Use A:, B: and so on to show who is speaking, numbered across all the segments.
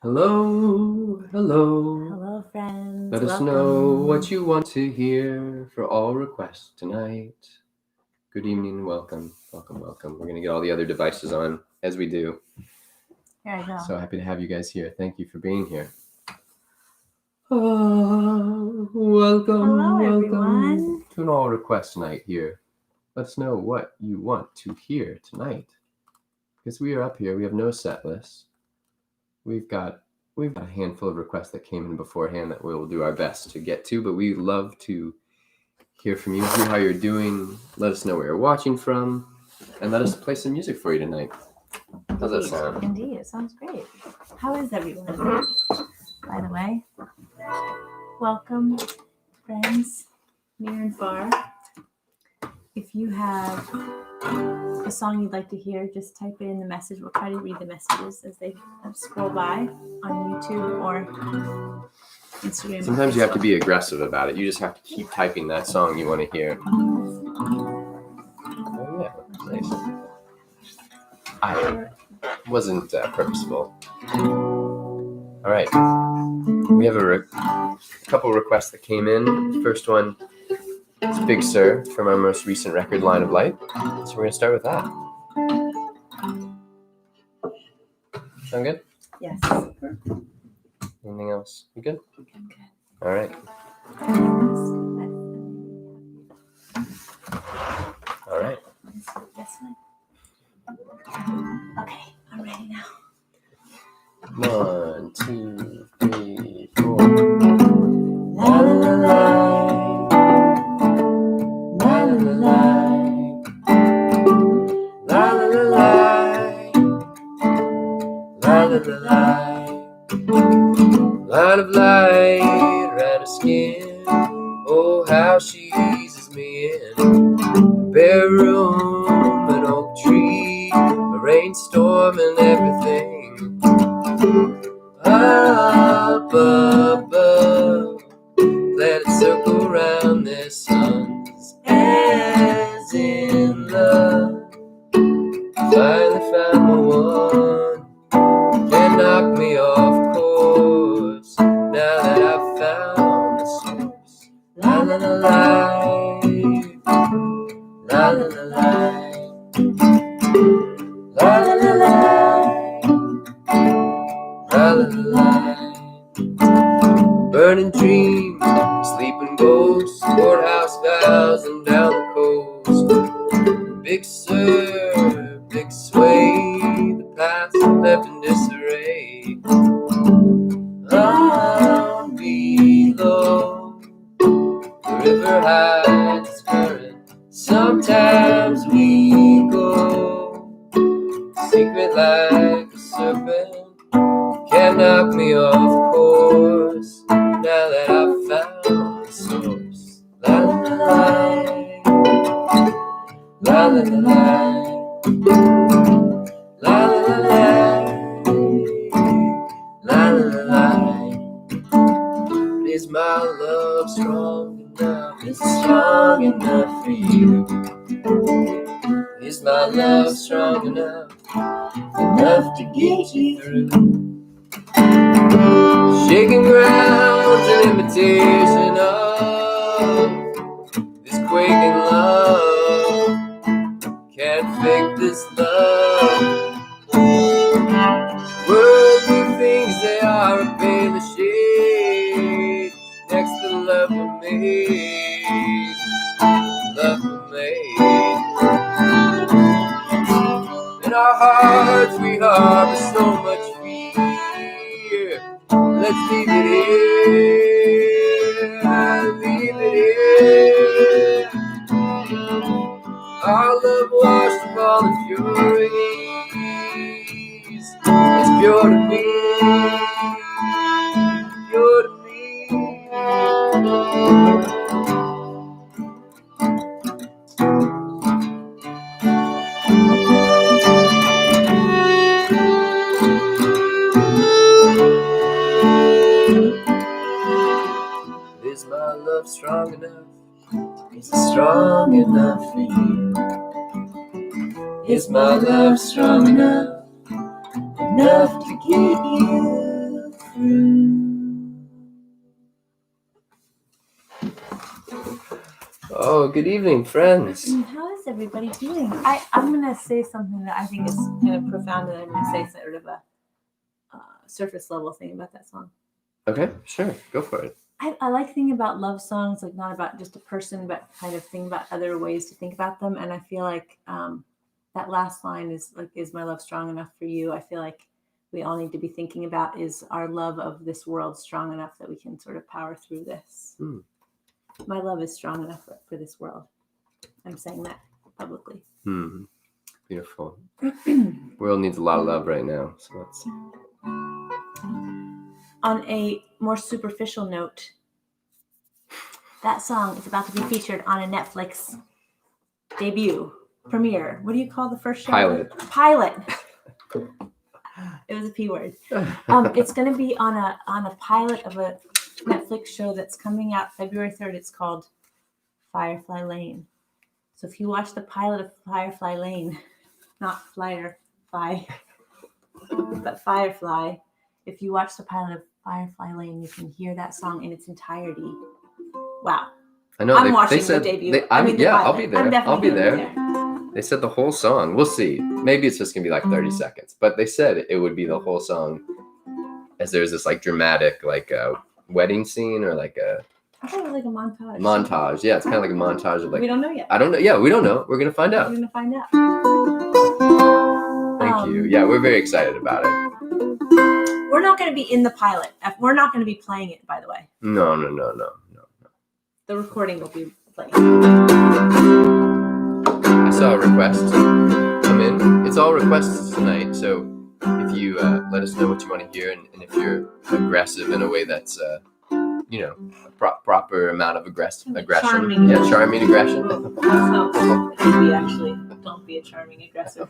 A: Hello, hello.
B: Hello, friends.
A: Let us
B: Welcome.
A: know what you want to hear for all requests tonight. Good evening, welcome. We're going to get all the other devices on as we do.
B: Here I go.
A: So happy to have you guys here. Thank you for being here. Welcome,
B: Hello,
A: welcome
B: everyone.
A: to an all request night here. Let us know what you want to hear tonight. Because we are up here, we have no set list. We've got a handful of requests that came in beforehand that we'll do our best to get to, but we love to hear from you, hear how you're doing, let us know where you're watching from, and let us play some music for you tonight. How's that sound?
B: Indeed, it sounds great. How is everyone? By the way, welcome, friends, near and far. If you have a song you'd like to hear, just type it in the message. We'll try to read the messages as they scroll by on YouTube or Instagram.
A: Sometimes you have to be aggressive about it. You just have to keep typing that song you want to hear. Oh yeah, nice. I wasn't purposeful. All right, we have a couple requests that came in. First one is Big Sur from our most recent record, Line of Light. So we're going to start with that. Sound good?
B: Yes.
A: Anything else? You good?
B: Good.
A: All right. All right.
B: This one. Okay, I'm ready now.
A: 1, 2, 3, 4.
B: La la la la. La la la la. La la la la. La la la la.
A: Line of light around her skin. Oh, how she eases me in. Bare room, an oak tree, a rainstorm and everything. Up above, planets circle round their suns, as in love. Finally found the one, can't knock me off course, now that I've found the source. La la la la, la la la la, la la la la, la la la la. Burning dreams, sleeping ghosts, courthouse vows and down the coast. Big Sur, big sway, the past left in disarray. Down below, the river hides its current. Sometimes we go secret like a serpent. Can't knock me off course, now that I've found the source. La la la la, la la la la, la la la la, la la la. Is my love strong enough? Is it strong enough for you? Is my love strong enough to get you through? Shaking ground's an imitation of this quaking love. Can't fake this love. Worldly things, they are a paler shade next to the love we made. Love we made. In our hearts we harbor so much fear. Let's leave it here. Leave it here. Our love washed from all impurities. It's pure to me. Pure to me. Is my love strong enough? Is it strong enough for you? Is my love strong enough to get you good evening, friends.
B: How is everybody doing? I'm going to say something that I think is kind of profound, and I'm going to say sort of a surface level thing about that song.
A: Okay, sure. Go for it.
B: I like thinking about love songs, like not about just a person, but kind of thinking about other ways to think about them. And I feel like that last line is like, is my love strong enough for you? I feel like we all need to be thinking about, is our love of this world strong enough that we can sort of power through this? My love is strong enough for this world. I'm saying that publicly.
A: Beautiful. World needs a lot of love right now. So let's.
B: On a more superficial note, that song is about to be featured on a Netflix debut, premiere. What do you call the first show? Pilot. It was a P word. It's going to be on a pilot of a Netflix show that's coming out February 3rd. It's called Firefly Lane. So if you watch the pilot of Firefly Lane, not Firefly, but Firefly, if you watch the pilot of Firefly Lane, you can hear that song in its entirety. Wow.
A: I know.
B: I'm watching the debut.
A: I'll be there.
B: I'll
A: be there. They said the whole song. We'll see. Maybe it's just going to be like 30 seconds. But they said it would be the whole song, as there's this like dramatic like wedding scene or like a...
B: I thought it was like a montage.
A: Montage. Yeah, it's kind of like a montage of like...
B: We don't know yet.
A: I don't know. Yeah, we don't know. We're going to find out.
B: We're going to find out.
A: Thank you. Yeah, we're very excited about it.
B: We're not going to be in the pilot. We're not going to be playing it, by the way.
A: No.
B: The recording will be played.
A: I saw a request come in. It's all requests tonight, so if you let us know what you want to hear, and if you're aggressive in a way that's, a proper amount of aggression.
B: Charming.
A: Yeah, charming aggression.
B: Well, that's not good. We actually don't be a charming aggressor.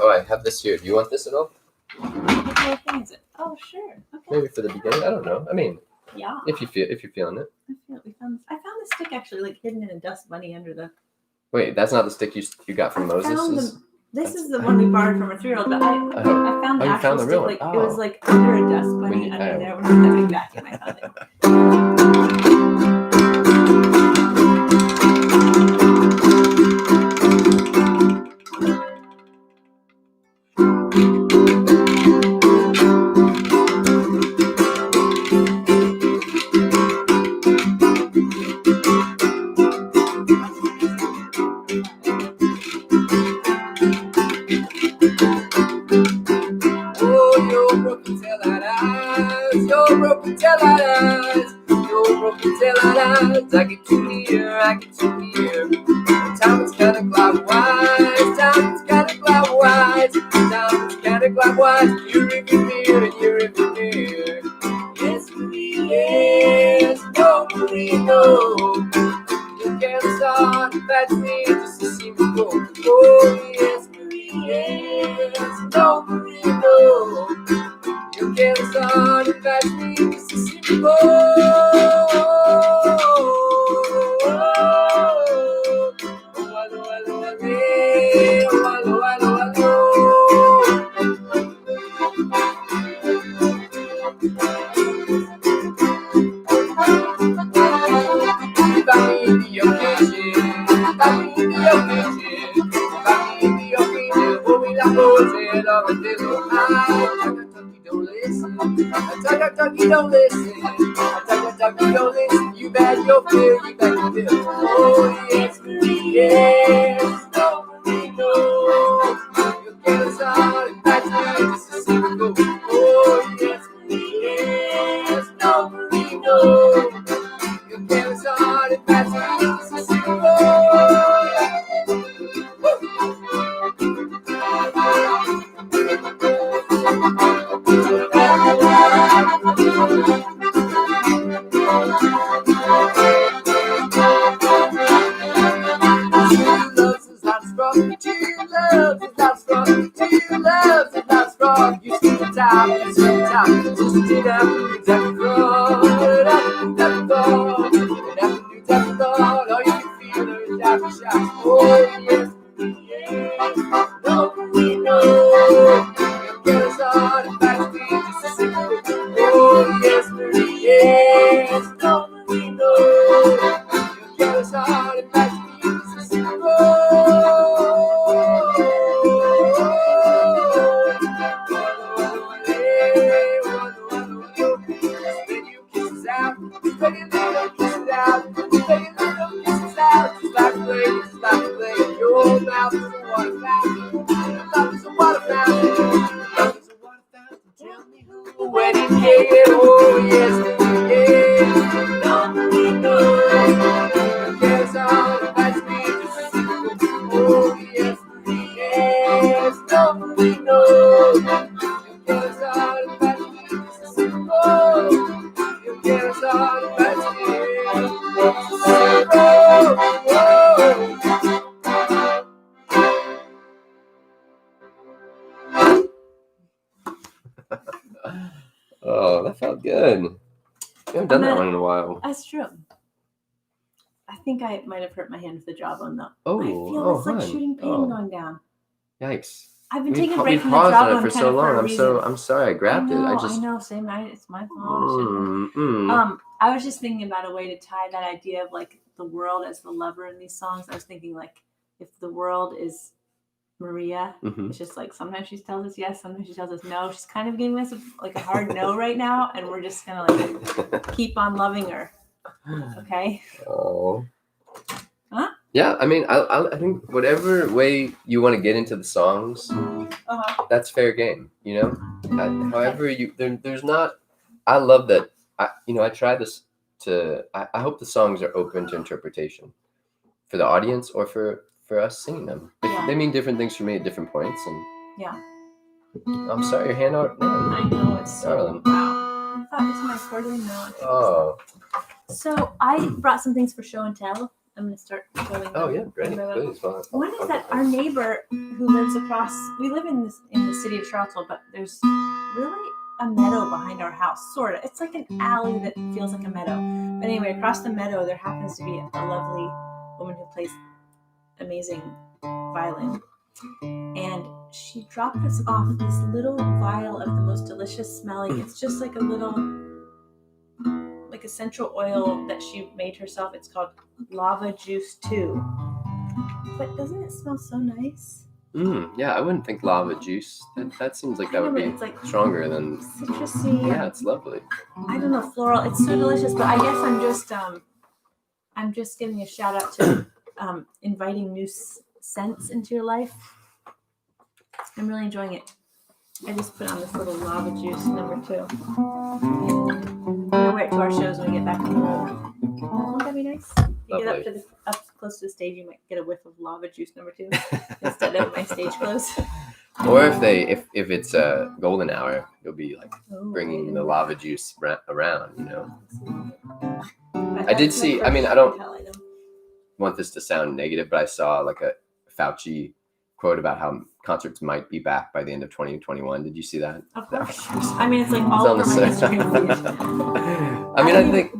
A: Oh, I have this here. Do you want this at all?
B: What thing is it? Oh, sure. Okay.
A: Maybe for the beginning. I don't know. I mean,
B: yeah.
A: If you're feeling it.
B: I found the stick actually like hidden in a dust bunny under the.
A: Wait, that's not the stick you got from Moses.
B: This is the one we borrowed from a 3-year-old, but I found the actual stick. Like it was like under a dust bunny under there when I was coming back, and I found it.
A: I get too near. Time is kinda clockwise. You're in your mirror. Yes, Marie, yes. No, Marie, no. You can't start that me just to see me go. Oh, yes, Marie, yes. No, Marie, no. You can't start that me just to see me go. Don't listen. You bet your fear. Oh, yes, Marie, yes. No, Marie, no. You get us out and that's me just to see me go. Oh, yes, Marie, yes. No, Marie, no. You get us out and that's me just to see me go. Yes, mouth is a water fountain. Love is a water fountain. Love is a water fountain. Tell me who, when it came. Oh, yes, yes. Nobody knows. Guess all about me just oh, yes, yes. Nobody knows. Guess all about me just oh, guess all about me. Oh, that felt good. We haven't done that one in a while.
B: That's true. I think I might have hurt my hand with the jawbone though.
A: Oh,
B: I feel it's like
A: hun.
B: shooting pain going down.
A: Yikes.
B: I've been taking a break from
A: the
B: the
A: jawbone
B: jawbone
A: for so long. I'm sorry I grabbed it.
B: I know, same night. It's my fault. I was just thinking about a way to tie that idea of like the world as the lover in these songs. I was thinking like if the world is Maria, it's just like sometimes she tells us yes, sometimes she tells us no. She's kind of giving us a hard no right now, and we're just gonna like keep on loving her. Okay.
A: Oh.
B: Huh?
A: Yeah, I mean, I think whatever way you want to get into the songs, that's fair game. You know, however there's not. I love that. I try this to. I hope the songs are open to interpretation for the audience or for us singing them. They mean different things for me at different points, and
B: yeah.
A: I'm sorry, your hand out.
B: I know it's so. Wow. I thought this was my accordion. No.
A: Oh.
B: So I brought some things for show and tell. I'm going to start showing them.
A: Oh, yeah, great. Please,
B: one is that our neighbor who lives across, we live in the city of Charlottesville, but there's really a meadow behind our house, sort of. It's like an alley that feels like a meadow. But anyway, across the meadow, there happens to be a lovely woman who plays amazing violin. And she dropped us off this little vial of the most delicious smelling. It's just like a little... like essential oil that she made herself. It's called Lava Juice 2. But doesn't it smell so nice?
A: Yeah, I wouldn't think lava juice. That seems like that would be like stronger than
B: citrusy.
A: Yeah, it's lovely.
B: I don't know, floral. It's so delicious. But I guess I'm just giving a shout out to inviting new scents into your life. I'm really enjoying it. I just put on this little lava juice number 2. I'm gonna wear it to our shows when we get back on the road. Won't that be nice? You get up close to the stage, you might get a whiff of lava juice number 2 instead of my stage clothes.
A: Or if it's a golden hour, you'll be like bringing the lava juice around, you know. I did see. I mean, I don't want this to sound negative, but I saw like a Fauci quote about how concerts might be back by the end of 2021. Did you see that?
B: Of course. I mean, it's like all over my Instagram feed.
A: I mean, I think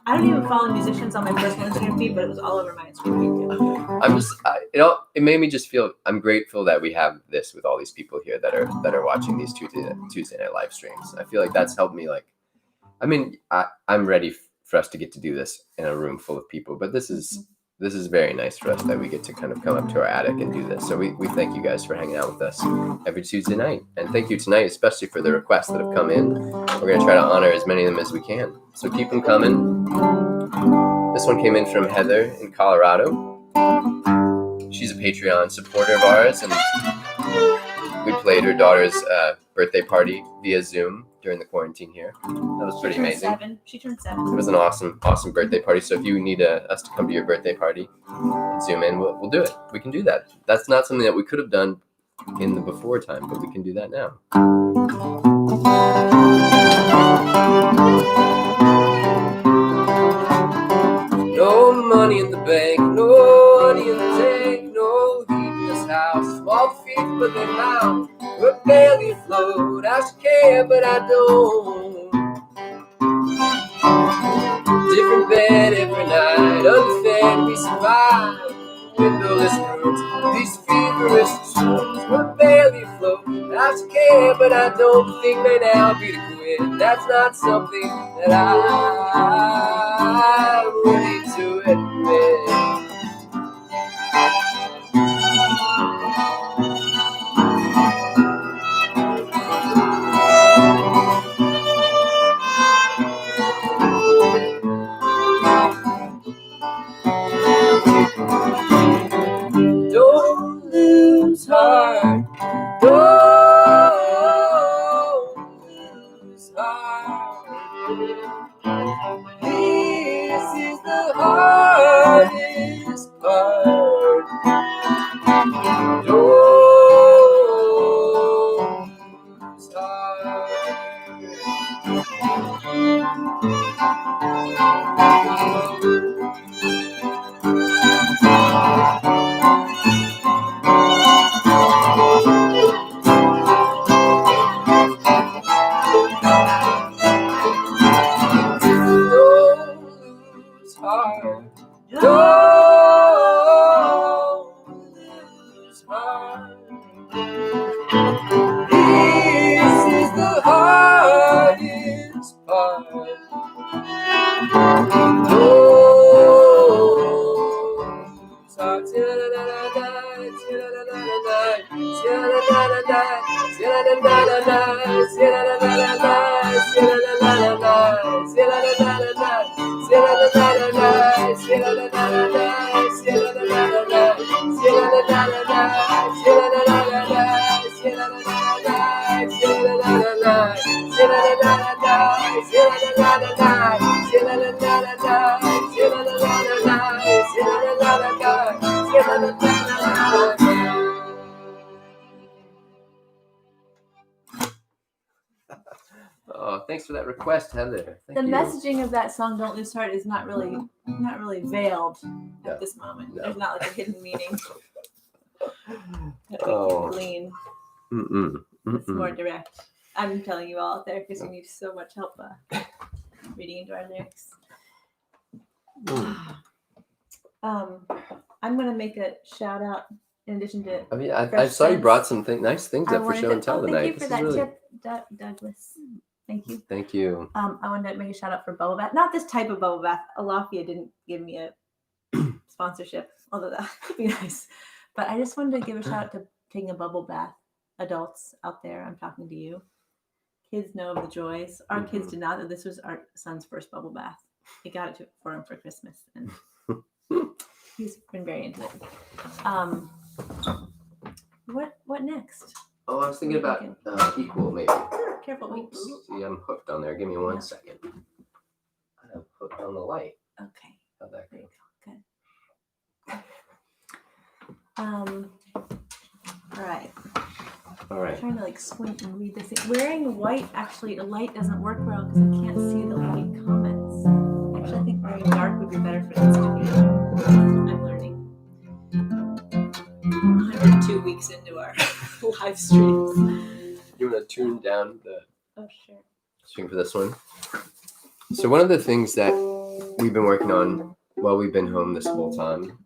B: I don't even follow musicians on my personal Instagram feed, but it was all over my Instagram feed too.
A: I'm just, it made me just feel. I'm grateful that we have this with all these people here that are watching these Tuesday night live streams. I feel like that's helped me. Like, I mean, I'm ready for us to get to do this in a room full of people, but this is very nice for us that we get to kind of come up to our attic and do this. So we thank you guys for hanging out with us every Tuesday night. And thank you tonight, especially for the requests that have come in. We're going to try to honor as many of them as we can. So keep them coming. This one came in from Heather in Colorado. She's a Patreon supporter of ours, and we played her daughter's birthday party via Zoom during the quarantine here. That was pretty amazing.
B: She turned 7.
A: It was an awesome birthday party. So if you need us to come to your birthday party, Zoom in, we'll do it. We can do that. That's not something that we could have done in the before time, but we can do that now. No money in the bank, no money in the tank, no heat in this house. Small feet, but they mount. We're barely afloat. I should care, but I don't. Different bed every night, underfed we survive. Windowless rooms, these feverish storms. We're barely afloat. I should care, but I don't think may now be to quit. That's not something that I'm ready to admit. Don't lose heart. Oh, thanks for that request, Heather. Thank
B: The
A: you.
B: messaging of that song "Don't Lose Heart" is not really veiled at this moment.
A: No.
B: There's not like a hidden meaning that we
A: Oh.
B: can glean.
A: Mm-mm.
B: It's more direct. I'm telling you all out there because we need so much help reading into our lyrics. I'm going to make a shout out in addition to.
A: I mean, I saw you brought some nice things up for show and tell tonight.
B: Thank you for that tip, Douglas. Thank you.
A: Thank you.
B: I wanted to make a shout out for bubble bath. Not this type of bubble bath. Alafia didn't give me a sponsorship, although that would be nice. But I just wanted to give a shout out to taking a bubble bath. Adults out there, I'm talking to you. Kids know of the joys. Our kids did not know this was our son's first bubble bath. We got it for him for Christmas, and he's been very into it. What next?
A: Oh, I was thinking about equal, maybe.
B: Careful, wait.
A: See, I'm hooked on there. Give me 1 second. I'm hooked on the light.
B: Okay.
A: How'd that go?
B: Good. All right.
A: All right.
B: I'm trying to squint and read this thing. Wearing white, actually, a light doesn't work well because I can't see the white comments. Actually, I think wearing dark would be better for this to be. I'm learning. 102 weeks into our live streams.
A: You want to tune down the
B: sure.
A: stream for this one? So one of the things that we've been working on while we've been home this whole time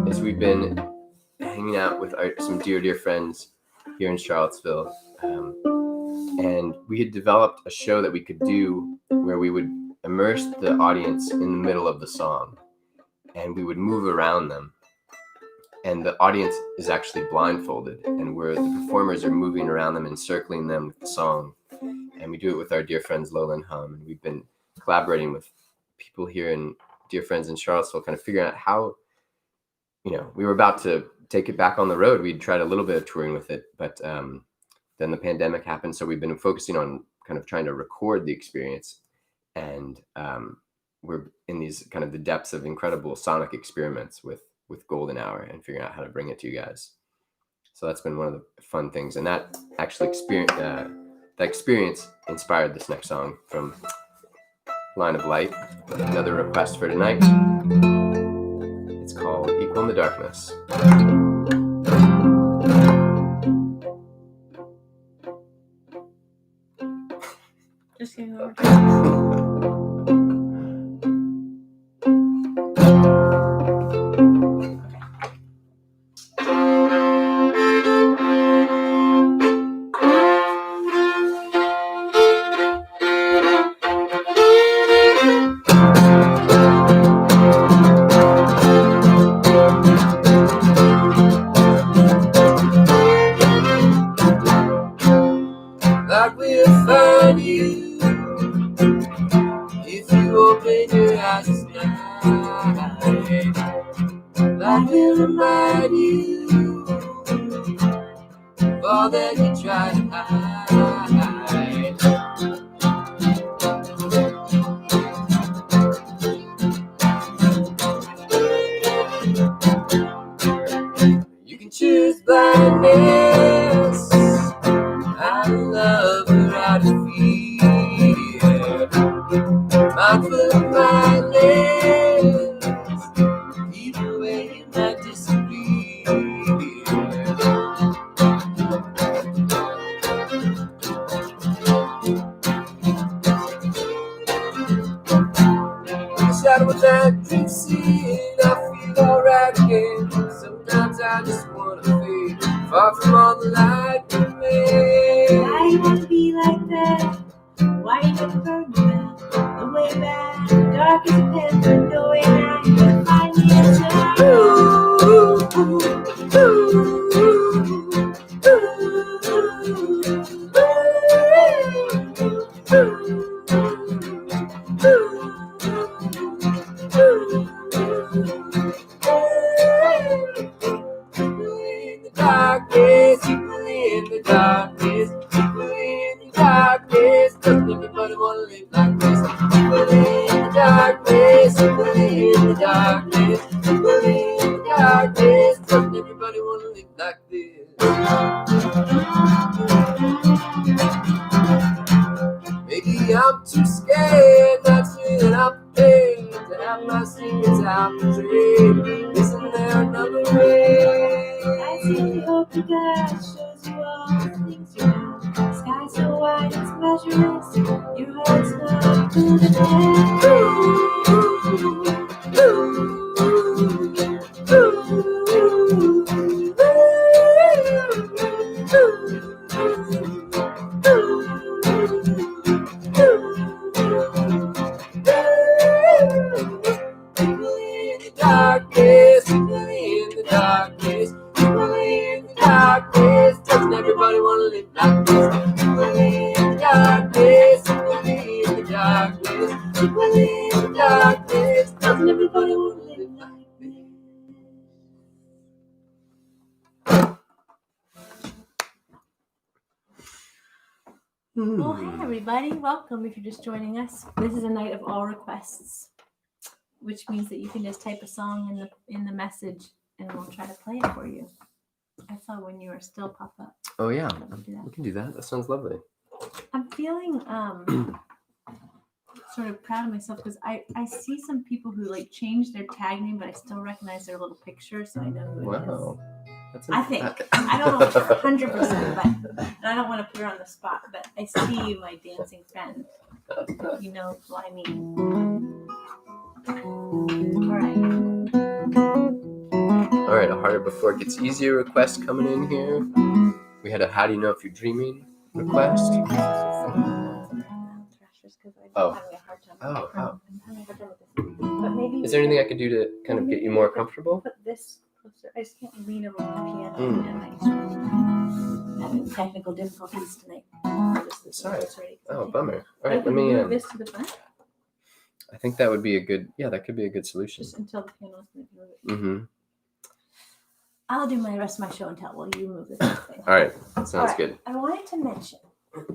A: is we've been hanging out with some dear friends here in Charlottesville, and we had developed a show that we could do where we would immerse the audience in the middle of the song, and we would move around them, and the audience is actually blindfolded, and the performers are moving around them, encircling them with the song, and we do it with our dear friends Lola and Hum, and we've been collaborating with people here and dear friends in Charlottesville, kind of figuring out how, we were about to take it back on the road. We'd tried a little bit of touring with it, but then the pandemic happened. So we've been focusing on kind of trying to record the experience. And we're in these kind of the depths of incredible sonic experiments with Golden Hour and figuring out how to bring it to you guys. So that's been one of the fun things. And that actually experience inspired this next song from Line of Light, another request for tonight. It's called Equal in the Darkness.
B: Just kidding.
A: can choose blindness. I love her out of fear. Mindful of my lips. Either way, you might disagree. The shadow of that dream scene, I feel alright again. Sometimes I just wanna fade, far from all the light we made.
B: Why you wanna be like that? Why you never burn me back? No way back, dark as a pit, but no way back. You can find the answer.
A: People in the darkness, people in the darkness, doesn't everybody wanna live like this? People in the darkness, people in the darkness, people in the darkness, doesn't everybody wanna live like this? Maybe I'm too scared, not sure that I'm prepared to have my secrets out betrayed. Isn't there another way?
B: I simply hope the God shows you all the things you know. Sky so wide it's measureless. Your heart's not good
A: People in the darkness, people in the darkness, people in the darkness, doesn't everybody wanna live like this? People in the darkness, people in the darkness, people in the darkness, doesn't everybody wanna live like this?
B: Well, hey everybody, welcome if you're just joining us. This is a night of all requests, which means that you can just type a song in the message and we'll try to play it for you. I saw When You Are Still pop up.
A: Oh yeah,
B: We'll do that.
A: we can do that. That sounds lovely.
B: I'm feeling sort of proud of myself because I see some people who like change their tag name, but I still recognize their little picture, so I know who it is.
A: Wow.
B: I think. I don't know 100%, but and I don't want to put her on the spot, but I see you, my dancing friend. You know who I mean.
A: All right, a harder before it gets easier request coming in here. We had a how do you know if you're dreaming request. Oh. Oh.
B: But maybe
A: Is there anything I could do to kind of get you more comfortable?
B: Put this closer. I just can't lean over the piano and my instrument. I'm having technical difficulties tonight.
A: Sorry. Oh,
B: Okay.
A: bummer. All right, let me.
B: move this to the front.
A: I think that would be a good. Yeah, that could be a good solution.
B: Just until the piano's moving.
A: Mm-hmm.
B: I'll do my rest of my show and tell. Well, you move this thing.
A: All right, that sounds good.
B: I wanted to mention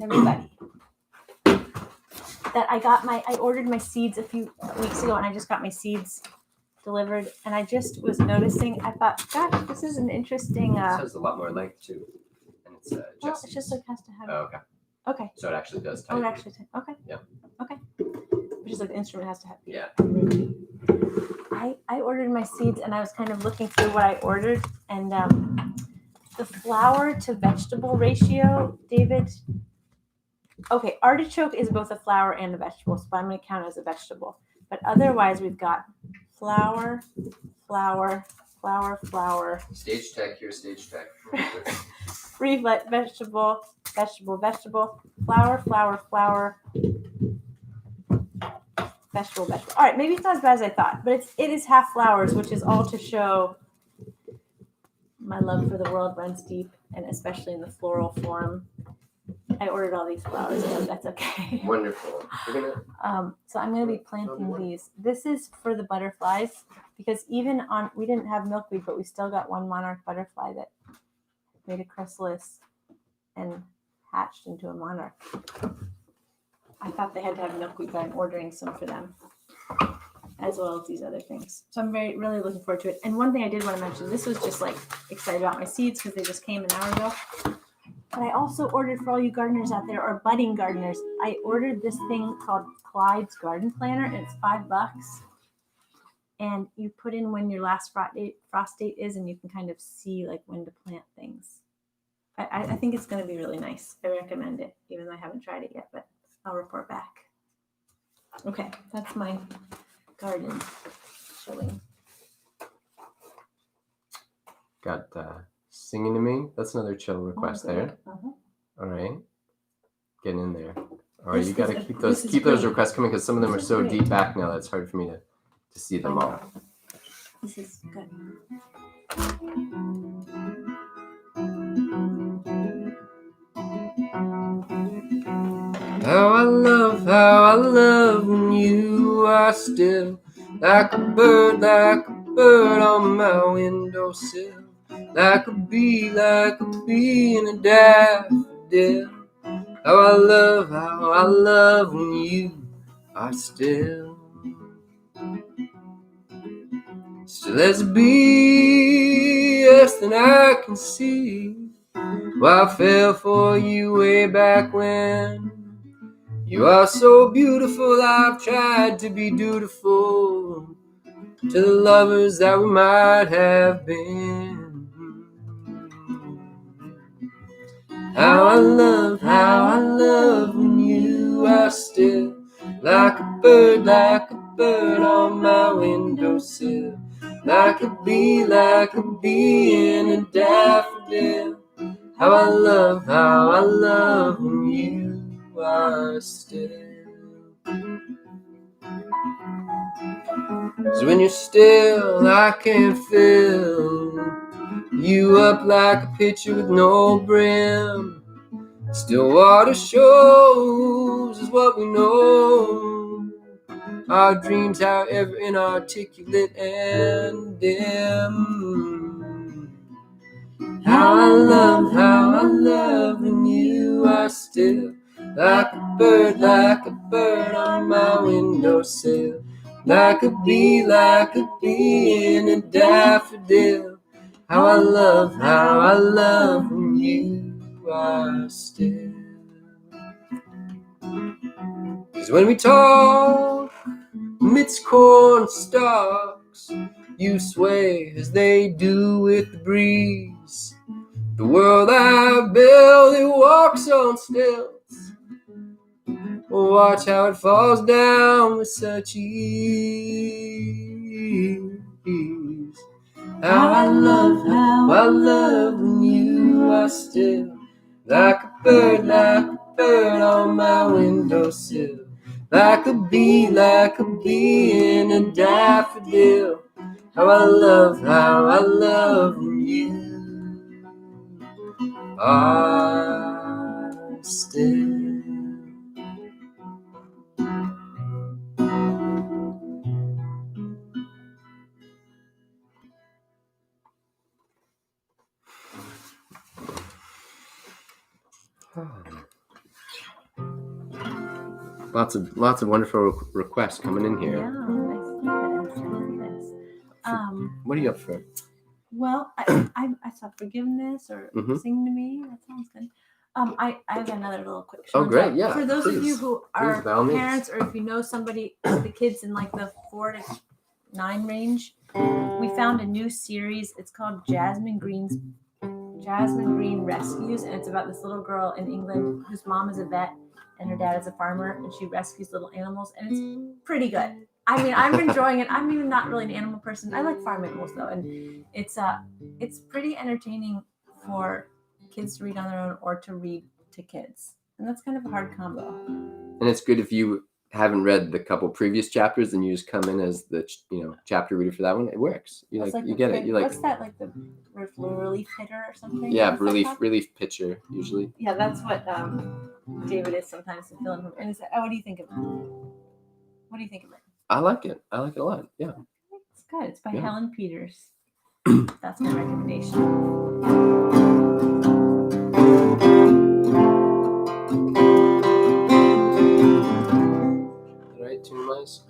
B: everybody that I ordered my seeds a few weeks ago, and I just got my seeds delivered, and I just was noticing. I thought, God, this is an interesting.
A: It has a lot more length too, and it's
B: Well, it's just like has to have.
A: Oh, okay.
B: Okay.
A: So it actually does.
B: Oh, it actually. Okay.
A: Yeah.
B: Okay. Which is like the instrument has to have.
A: Yeah.
B: I ordered my seeds, and I was kind of looking through what I ordered, and the flour to vegetable ratio, David. Okay, artichoke is both a flower and a vegetable, so I'm going to count it as a vegetable. But otherwise, we've got flour.
A: Stage tech here, stage tech.
B: Free vegetable, flour. Vegetable. All right, maybe it's not as bad as I thought, but it is half flowers, which is all to show my love for the world runs deep, and especially in the floral form. I ordered all these flowers, so that's okay.
A: Wonderful.
B: So I'm going to be planting these. This is for the butterflies because even we didn't have milkweed, but we still got one monarch butterfly that made a chrysalis and hatched into a monarch. I thought they had to have milkweed, but I'm ordering some for them. as well as these other things. So I'm really looking forward to it. And one thing I did want to mention, this was just like excited about my seeds because they just came an hour ago. But I also ordered for all you gardeners out there or budding gardeners, I ordered this thing called Clyde's Garden Planner, and it's $5. And you put in when your last frost date is, and you can kind of see like when to plant things. I think it's going to be really nice. I recommend it, even though I haven't tried it yet, but I'll report back. Okay, that's my garden showing.
A: Got Singing to Me. That's another chill request there.
B: Uh-huh.
A: All right. Getting in there. All right,
B: This
A: you got to
B: is-
A: keep
B: this
A: those
B: is
A: those
B: great.
A: requests coming because some of them are
B: This is
A: so
B: great.
A: deep back now that it's hard for me to see them
B: I
A: all.
B: know. This is good.
A: How I love when you are still like a bird on my windowsill, like a bee in a daffodil. How I love when you are still as bee, yes, than I can see. Well, I fell for you way back when. You are so beautiful, I've tried to be dutiful to the lovers that we might have been. How I love when you are still like a bird on my windowsill, like a bee in a daffodil. How I love when you are still. So when you're still, I can fill you up like a pitcher with no brim. Still water shows is what we know. Our dreams, however inarticulate and dim. How I love when you are still like a bird on my windowsill, like a bee in a daffodil. How I love when you are still. 'Cause when we talk amidst corn stalks, you sway as they do with the breeze. The world I build, it walks on stilts. Watch how it falls down with such ease. How I love when you are still like a bird on my windowsill, like a bee in a daffodil. How I love when you are still. Lots of wonderful requests coming in here.
B: Yeah, I see this.
A: What are you up for?
B: Well, I saw Forgiveness or Sing to Me. That sounds good. I have another little quick show.
A: Oh, great! Yeah.
B: For those of you who are
A: by all means.
B: parents, or if you know somebody, the kids in like the 4 to 9 range, we found a new series. It's called Jasmine Green Rescues, and it's about this little girl in England whose mom is a vet and her dad is a farmer, and she rescues little animals, and it's pretty good. I mean, I'm enjoying it. I'm even not really an animal person. I like farm animals though, and it's pretty entertaining for kids to read on their own or to read to kids, and that's kind of a hard combo.
A: And it's good if you haven't read the couple previous chapters and you just come in as the chapter reader for that one. It works. You get it. You like.
B: What's that, like the relief hitter or something?
A: Yeah, relief pitcher usually.
B: Yeah, that's what David is sometimes to fill in. And what do you think of it? What do you think of it?
A: I like it. I like it a lot. Yeah.
B: It's good. It's by Helen Peters. That's my recommendation.
A: All right, tune mice.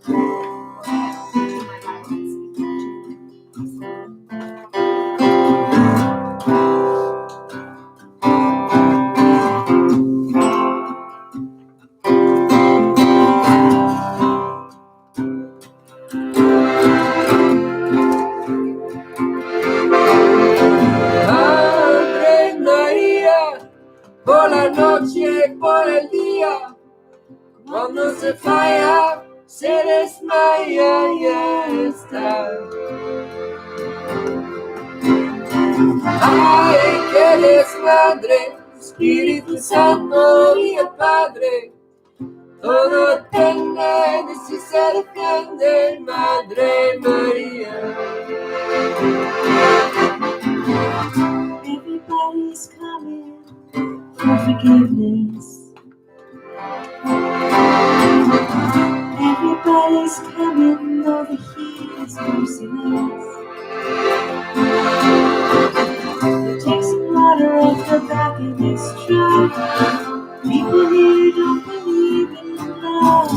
A: por la noche, por el día. Cuando se falla, se desmaya y ya está. Ay, qué desmadre, Espíritu Santo y el Padre. Todo depende de si se defiende, Madre María. Everybody's coming for forgiveness. Everybody's coming, though the heat is merciless. Take some water off the back of this truck. People here don't believe in love.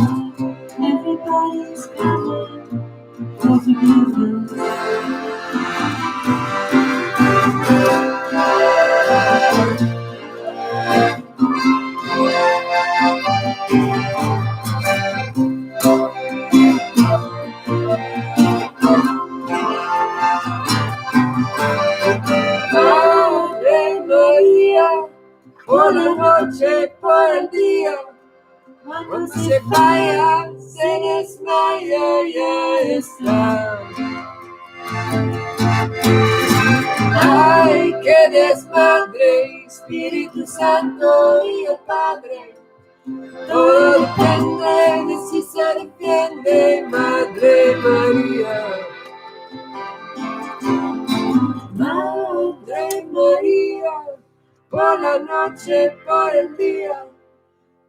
A: Everybody's coming for forgiveness. Madre María, por la noche, por el día. Cuando se falla, se desmaya, ya está. Ay, qué desmadre, Espíritu Santo y el Padre. Todo depende de si se defiende, Madre María. Madre María, por la noche, por el día.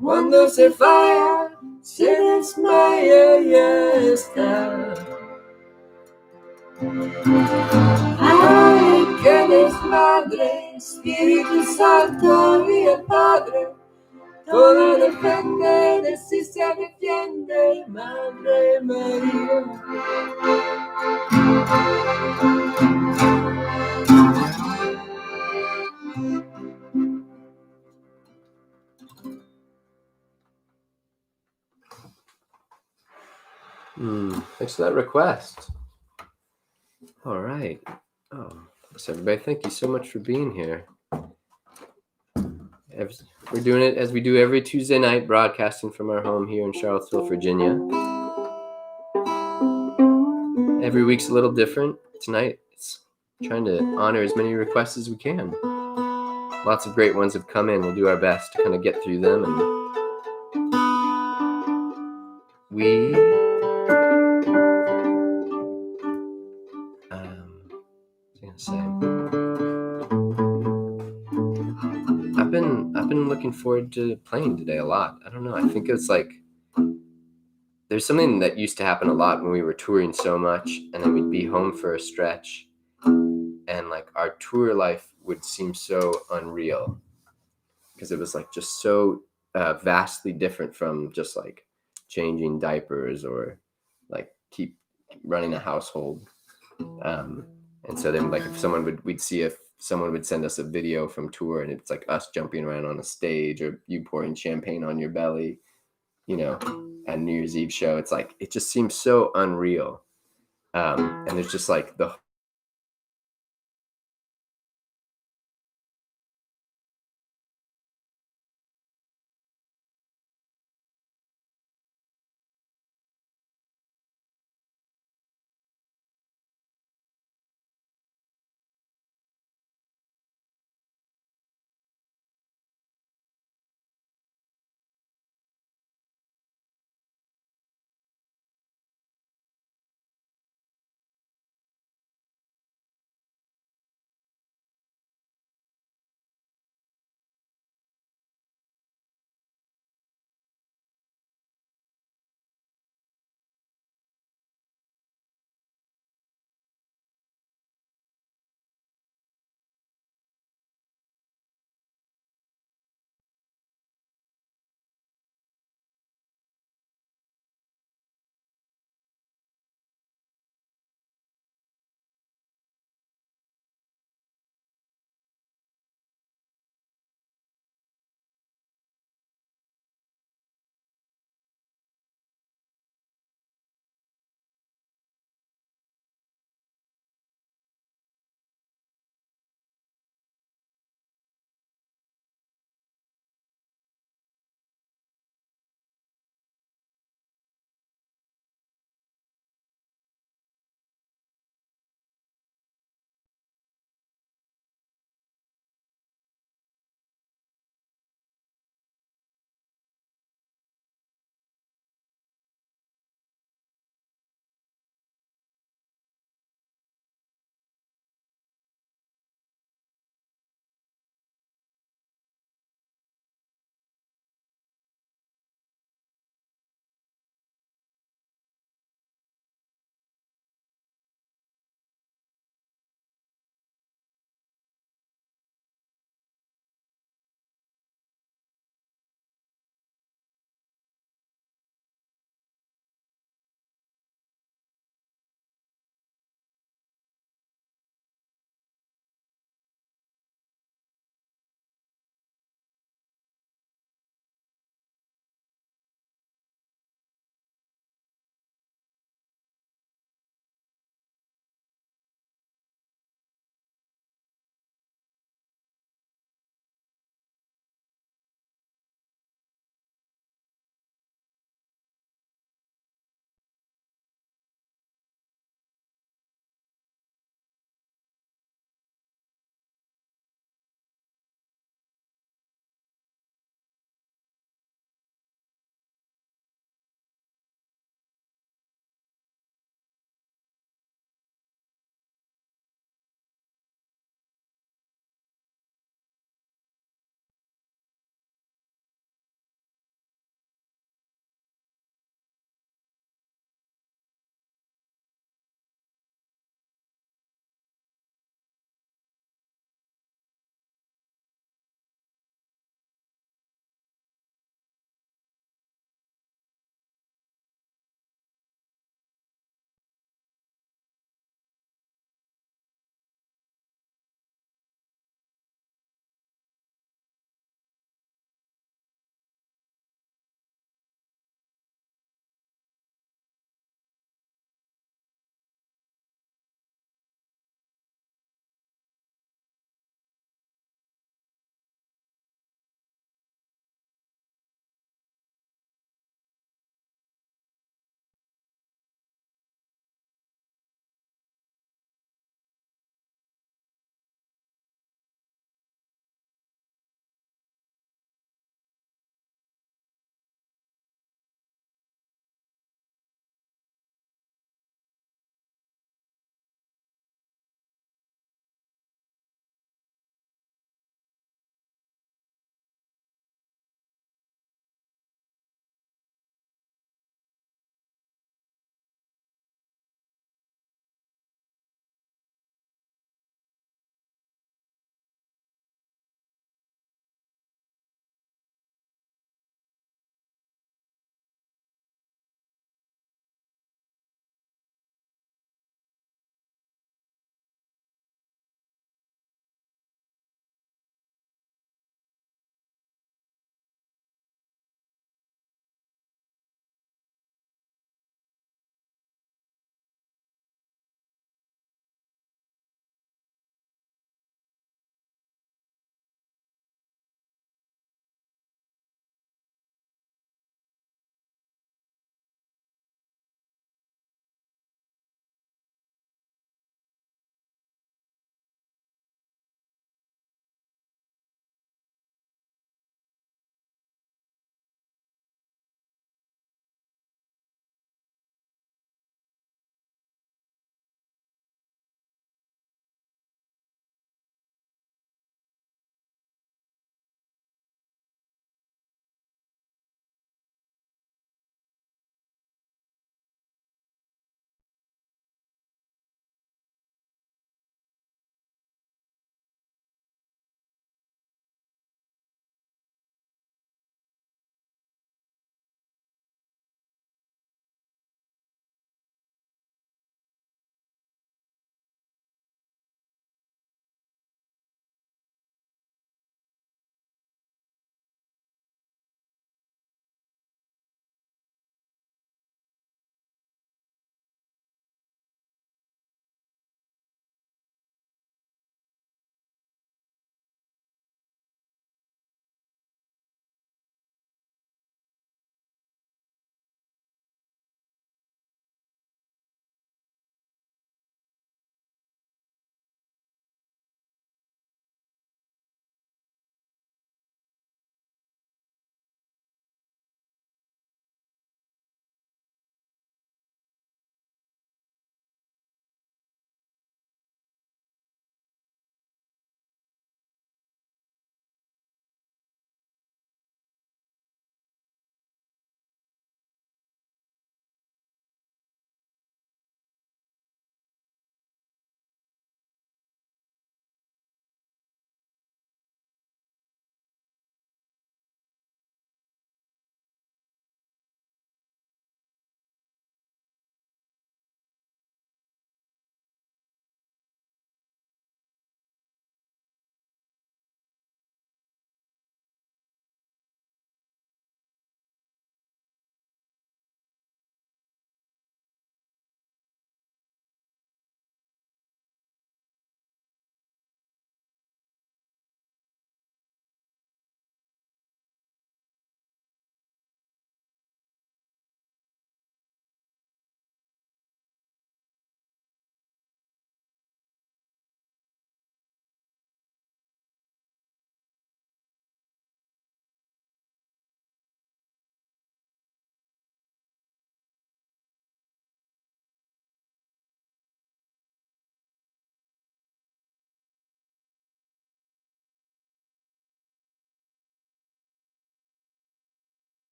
A: Cuando se falla, se desmaya y ya está. Ay, qué desmadre, Espíritu Santo y el Padre. Todo depende de si se defiende, Madre María. Thanks for that request. All right. Oh, thanks everybody. Thank you so much for being here. We're doing it as we do every Tuesday night, broadcasting from our home here in Charlottesville, Virginia. Every week's a little different. Tonight, it's trying to honor as many requests as we can. Lots of great ones have come in. We'll do our best to kind of get through them. And I've been looking forward to playing today a lot. I don't know. I think it's like there's something that used to happen a lot when we were touring so much, and then we'd be home for a stretch, and like our tour life would seem so unreal because it was like just so vastly different from just like changing diapers or like keep running a household. And so then like if we'd see if someone would send us a video from tour and it's like us jumping around on a stage or you pouring champagne on your belly, you know, at New Year's Eve show. It's like, it just seems so unreal. And there's just like the